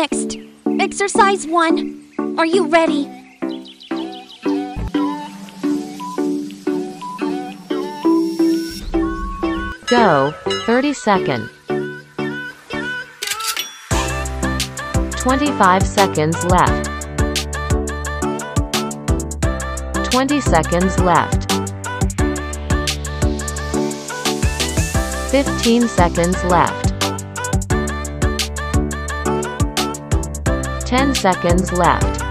Next, exercise 1. Are you ready? Go, 30 seconds. 25 seconds left. 20 seconds left. 15 seconds left. 10 seconds left.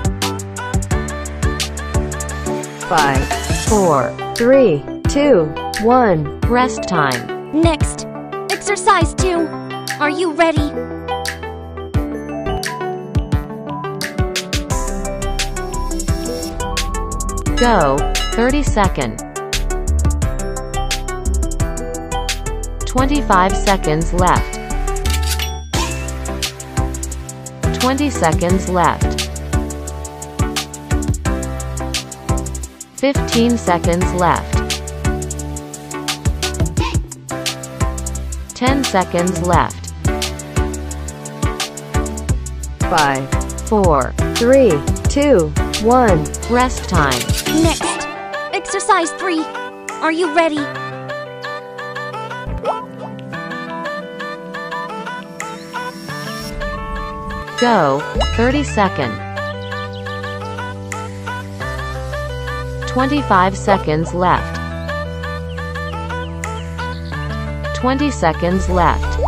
5, 4, 3, 2, 1. Rest time. Next, exercise 2. Are you ready? Go, 30 seconds. 25 seconds left. 20 seconds left. 15 seconds left. 10 seconds left. 5, 4, 3, 2, 1. Rest time. Next, exercise 3. Are you ready? Go, 30 seconds. 25 seconds left. 20 seconds left.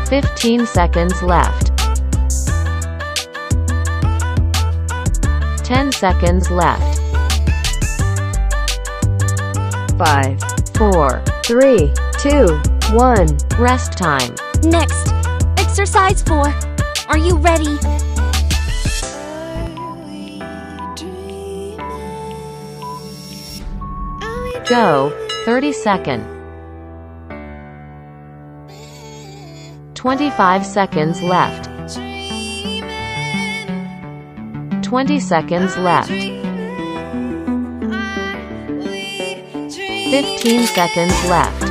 15 seconds left. 10 seconds left. 5, 4, 3, 2, 1. Rest time. Next, exercise 4. Are you ready? Go, 30 seconds. 25 seconds left. 20 seconds left. 15 seconds left.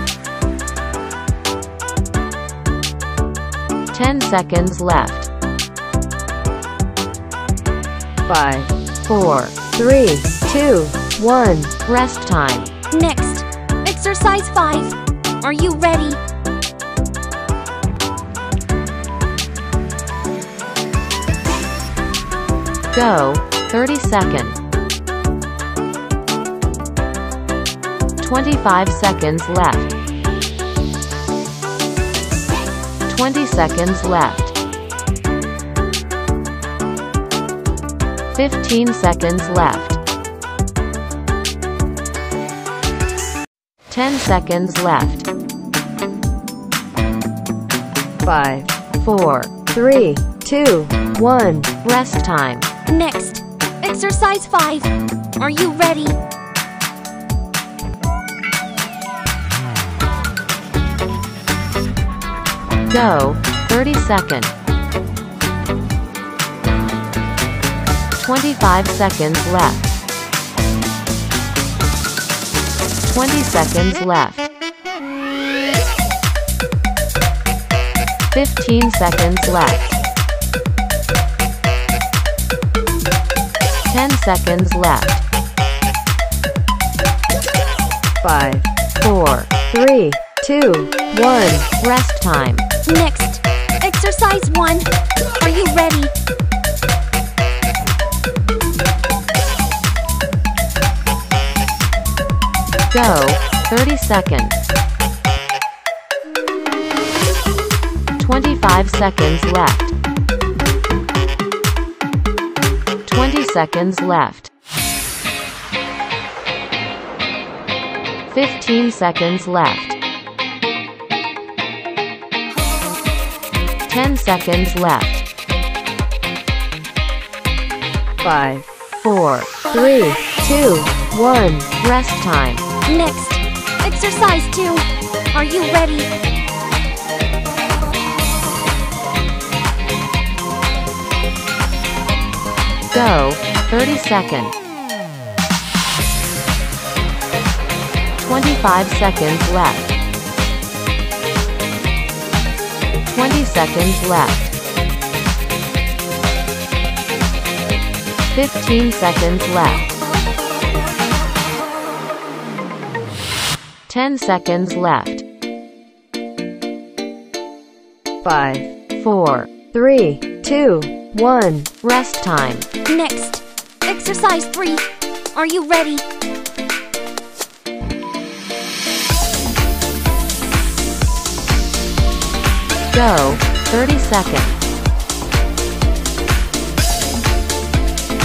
10 seconds left. 5, 4, 3, 2, 1. Rest time. Next, exercise 5. Are you ready? Go, 30 seconds. 25 seconds left. 20 seconds left. 15 seconds left. 10 seconds left. 5, 4, 3, 2, 1. Rest time. Next, exercise 5. Are you ready? Go, 30 seconds. 25 seconds left. 20 seconds left. 15 seconds left. 10 seconds left. 5, 4, 3, 2, 1. Rest time. Next, exercise 1. Are you ready? Go, 30 seconds. 25 seconds left. 20 seconds left. 15 seconds left. 10 seconds left. 5, 4, 3, 2, 1. Rest time. Next, exercise 2. Are you ready? Go, 30 seconds. 25 seconds left. 20 seconds left. 15 seconds left. 10 seconds left. 5, 4, 3, 2, 1. Rest time. Next. Exercise 3. Are you ready? Go. 30 seconds.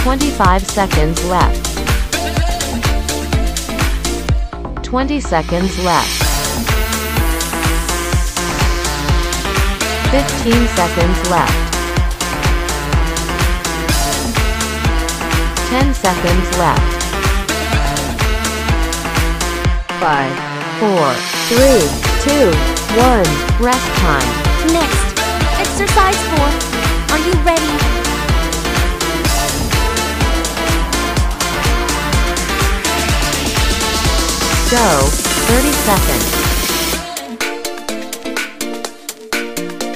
25 seconds left. 20 seconds left. 15 seconds left. 10 seconds left. 5, 4, 3, 2, 1. Rest time. Next. Exercise 4. Are you ready? Go. 30 seconds.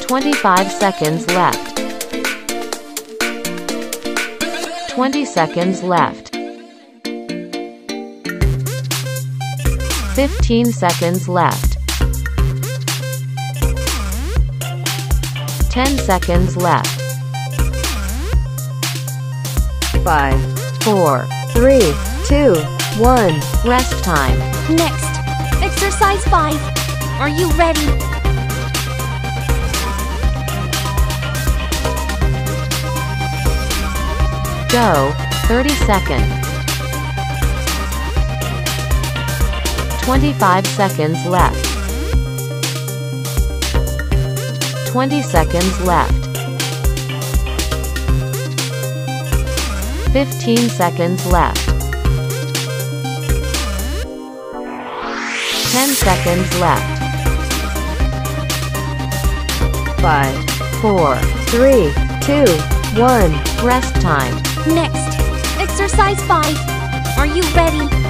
25 seconds left. 20 seconds left. 15 seconds left. 10 seconds left. 5, 4, 3, 2, 1. Rest time. Next. Exercise 5. Are you ready? Go. 30 seconds. 25 seconds left. 20 seconds left. 15 seconds left. 10 seconds left. 5, 4, 3, 2, 1. Rest time. Next. Exercise 5. Are you ready?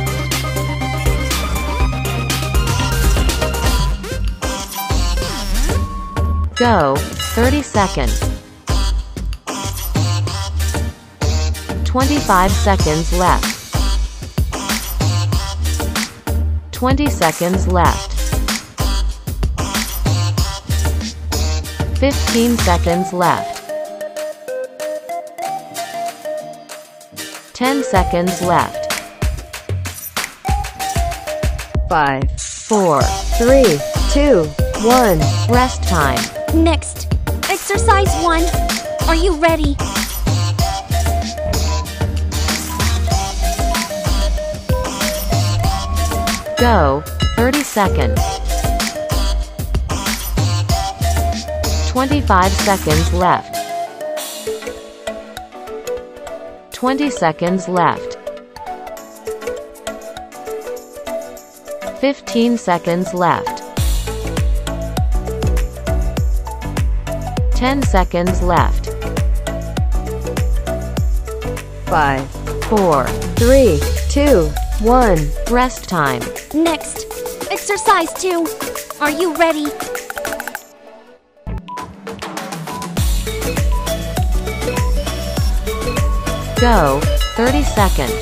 Go. 30 seconds. 25 seconds left. 20 seconds left. 15 seconds left. 10 seconds left. 5, 4, 3, 2, 1. Rest time. Next. Exercise 1. Are you ready? Go. 30 seconds. 25 seconds left. 20 seconds left. 15 seconds left. 10 seconds left. 5, 4, 3, 2, 1. Rest time. Next. Exercise 2. Are you ready? Go. 30 seconds.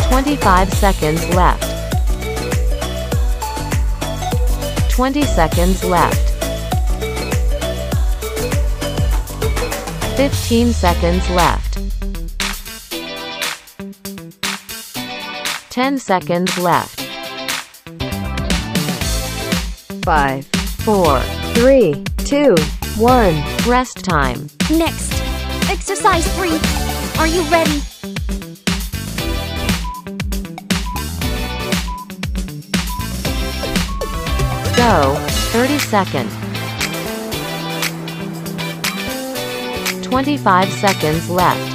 25 seconds left. 20 seconds left. 15 seconds left. 10 seconds left. 5, 4, 3, 2, 1. Rest time. Next. Exercise 3. Are you ready? Go. 30 seconds. 25 seconds left.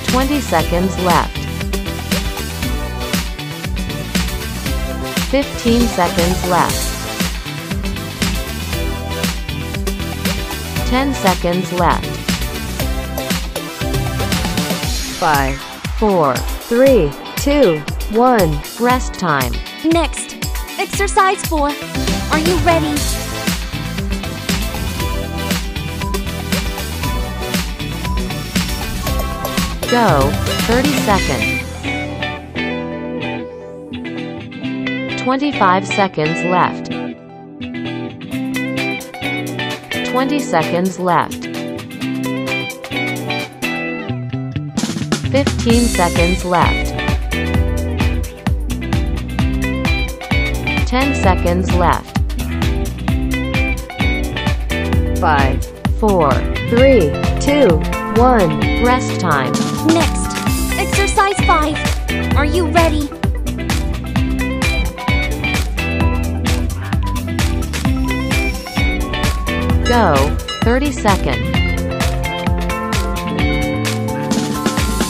20 seconds left. 15 seconds left. 10 seconds left. 5, 4, 3, 2, 1. Rest time. Next, exercise 4. Are you ready? Go, 30 seconds. 25 seconds left. 20 seconds left. 15 seconds left. 10 seconds left. 5, 4, 3, 2, 1. Rest time. Next, exercise 5. Are you ready? Go, 30 seconds.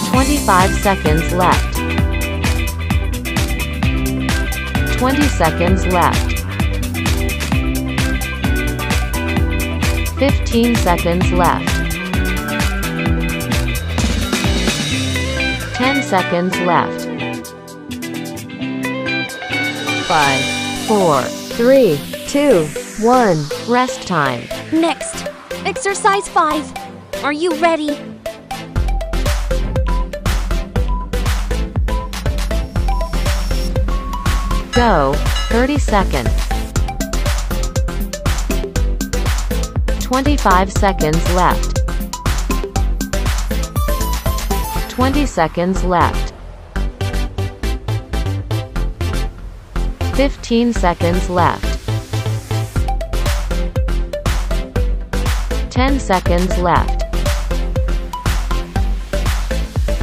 25 seconds left. 20 seconds left. 15 seconds left. 10 seconds left. 5, 4, 3, 2, 1. Rest time. Next, exercise 5. Are you ready? Go, 30 seconds. 25 seconds left. 20 seconds left. 15 seconds left. 10 seconds left.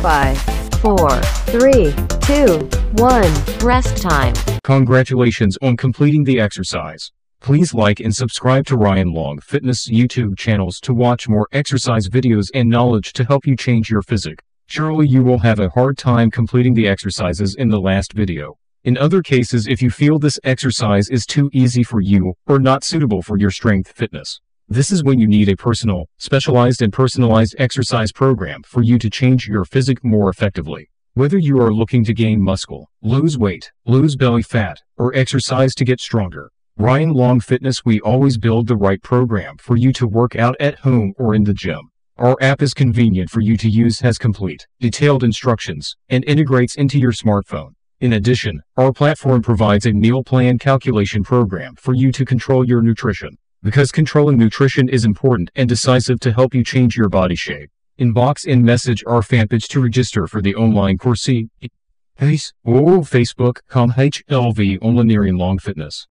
5, 4, 3, 2, 1. Rest time. Congratulations on completing the exercise. Please like and subscribe to Ryan Long Fitness YouTube channels to watch more exercise videos and knowledge to help you change your physique. Surely you will have a hard time completing the exercises in the last video. In other cases, if you feel this exercise is too easy for you or not suitable for your strength fitness, this is when you need a specialized and personalized exercise program for you to change your physique more effectively. Whether you are looking to gain muscle, lose weight, lose belly fat, or exercise to get stronger, Ryan Long Fitness, we always build the right program for you to work out at home or in the gym. Our app is convenient for you to use, has complete, detailed instructions, and integrates into your smartphone. In addition, our platform provides a meal plan calculation program for you to control your nutrition, because controlling nutrition is important and decisive to help you change your body shape. Inbox and message our fan page to register for the online course. Facebook.com/HLV Online Long Fitness.